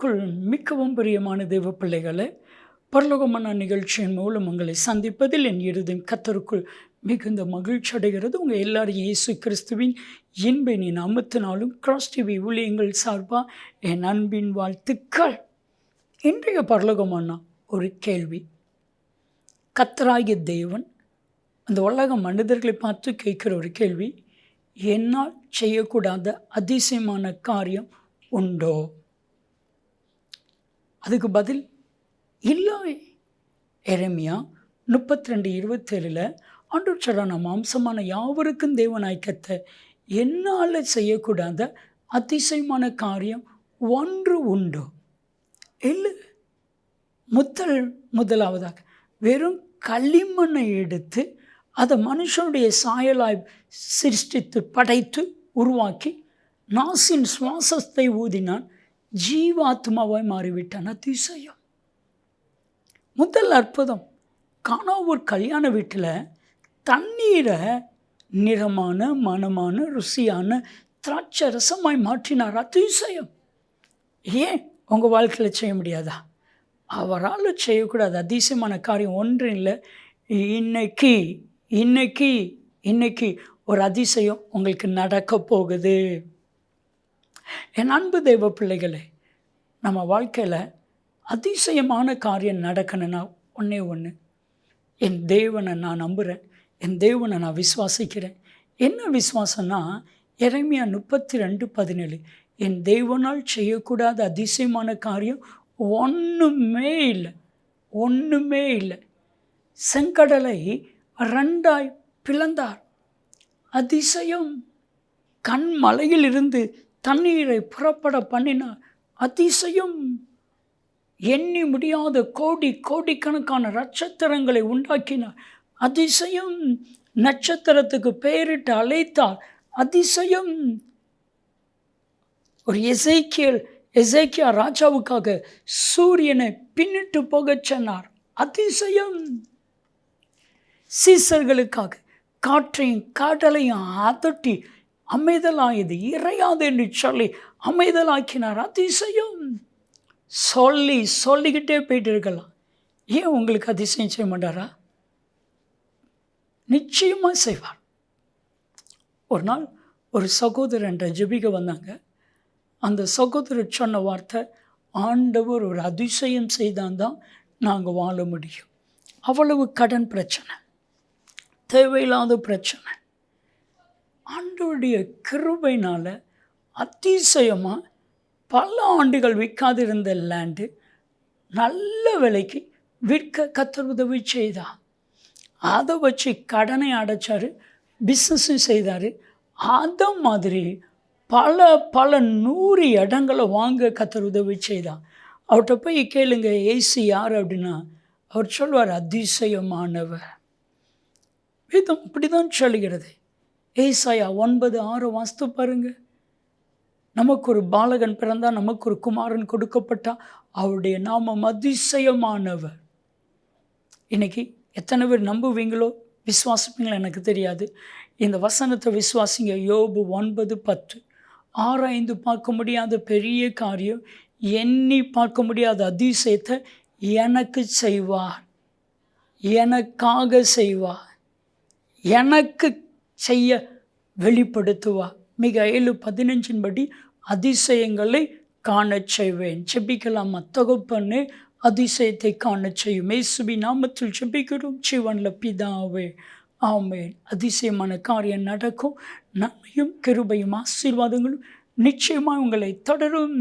கர்த்தருக்குள் மிகவும் பிரியமான தேவ பிள்ளைகளே, பரலோகமான நிகழ்ச்சியின் மூலம் உங்களை சந்திப்பதில் என் இருதயம் கர்த்தருக்குள் மிகுந்த மகிழ்ச்சி அடைகிறது. உங்கள் எல்லாரும் இயேசு கிறிஸ்துவின் இன்பின் நாமத்தினாலும் கிராஸ் டிவி ஊழியங்கள் சார்பாக என் அன்பின் வாழ்த்துக்கள். இன்றைய பரலோகமான ஒரு கேள்வி. கர்த்தராகிய தேவன் அந்த உலக மனிதர்களை பார்த்து கேட்குற ஒரு கேள்வி, என்னால் செய்யக்கூடாத அதிசயமான காரியம் உண்டோ? அதுக்கு பதில் இல்லை. எரேமியா 32:27 ஆண்டவர் சொல்றார், மாம்சமான யாவருக்கும் தேவனாய் கர்த்தர் என்னால் செய்யக்கூடாத அதிசயமான காரியம் ஒன்று உண்டோ? இல்லை. முதலாவதாக வெறும் களிமண்ணை எடுத்து அதை மனுஷனுடைய சாயலாய் சிருஷ்டித்து படைத்து உருவாக்கி நாசின் சுவாசத்தை ஊதினான், ஜீவாத்மாவாய் மாறிவிட்டான். அதிசயம். முதல் அற்புதம், கானாவூர் கல்யாண வீட்டில் தண்ணீரை நிறமான மனமான ருசியான திராட்சை ரசமாய் மாற்றினார். அதிசயம். ஏன் உங்கள் வாழ்க்கையில் செய்ய முடியாதா? அவரால் செய்யக்கூடாது அதிசயமான காரியம் ஒன்றும் இல்லை. இன்னைக்கு ஒரு அதிசயம் உங்களுக்கு நடக்க போகுது. என் அன்பு தெய்வ பிள்ளைகளே, நம்ம வாழ்க்கையில் அதிசயமான காரியம் நடக்கணும்னா ஒன்று, என் தேவனை நான் நம்புகிறேன், என் தேவனை நான் விசுவாசிக்கிறேன். என்ன விசுவாசம்னா, எரேமியா 32:17 என் தேவனால் செய்யக்கூடாத அதிசயமான காரியம் ஒன்றுமே இல்லை. செங்கடலை 2 பிளந்தார். அதிசயம். கண்மலையில் இருந்து தண்ணீரை புறப்பட பண்ணினார். அதிசயம். எண்ணி முடியாத கோடிக்கணக்கான நட்சத்திரங்களை உண்டாக்கினார். அதிசயம். நட்சத்திரத்துக்கு பெயரிட்டு அழைத்தார். அதிசயம். ஒரு எசேக்கியா ராஜாவுக்காக சூரியனை பின்னிட்டு போகச் சொன்னார். அதிசயம். சீசர்களுக்காக காற்றையும் கடலையும் அதட்டி அமைதலாயது இறையாது என்று சொல்லி அமைதலாக்கினார். அதிசயம். சொல்லிக்கிட்டே போயிட்டு இருக்கலாம். ஏன் உங்களுக்கு அதிசயம் செய்ய மாட்டாரா? நிச்சயமாக செய்வார். ஒரு நாள் ஒரு சகோதரன் ஜெபிக்க வந்தாங்க. அந்த சகோதரர் சொன்ன வார்த்தை, ஆண்டவர் ஒரு அதிசயம் செய்தால்தான் நாங்கள் வாழ முடியும். அவ்வளவு கடன் பிரச்சனை, தேவையில்லாத பிரச்சனை. ஆண்டவருடைய கிருபையினால் அதிசயமாக பல ஆண்டுகள் விற்காதிருந்த லேண்டு நல்ல விலைக்கு விற்க கர்த்தர் உதவி செய்தார். அதை வச்சு கடனை அடைச்சார், பிஸ்னஸும் செய்தார். அதை மாதிரி பல 100 இடங்களை வாங்க கர்த்தர் உதவி செய்தார். அவர்கிட்ட போய் கேளுங்க, ஏசு யார் அப்படின்னா அவர் சொல்வார், அதிசயமானவர். வேதம் இப்படி தான் சொல்லுகிறது. ஏசாயா 9:6 வாஸ்து பாருங்க. நமக்கு ஒரு பாலகன் பிறந்தால், நமக்கு ஒரு குமாரன் கொடுக்கப்பட்டா, அவருடைய நாமம் அதிசயமானவர். இன்னைக்கு எத்தனை பேர் நம்புவீங்களோ விசுவாசிப்பீங்களோ எனக்கு தெரியாது. இந்த வசனத்தை விசுவாசிங்க. யோபு 9:10 ஆராய்ந்து பார்க்க முடியாத பெரிய காரியம், எண்ணி பார்க்க முடியாத அதிசயத்தை எனக்கு செய்வார், எனக்காக செய்வார், எனக்கு செய்ய வெளிப்படுத்துவார். மிகாவேல் 15 அதிசயங்களை காணச் செய்வேன். ஜெபிக்கலாமா? தகப்பனே, அதிசயத்தை காணச் செய்யும் இயேசுவின் நாமத்தில் ஜெபிக்கிறோம் ஜீவனில் பிதாவே, ஆமென். அதிசயமான காரியம் நடக்கும். நன்மையும் கிருபையும் ஆசீர்வாதங்களும் நிச்சயமாக உங்களை தொடரும்.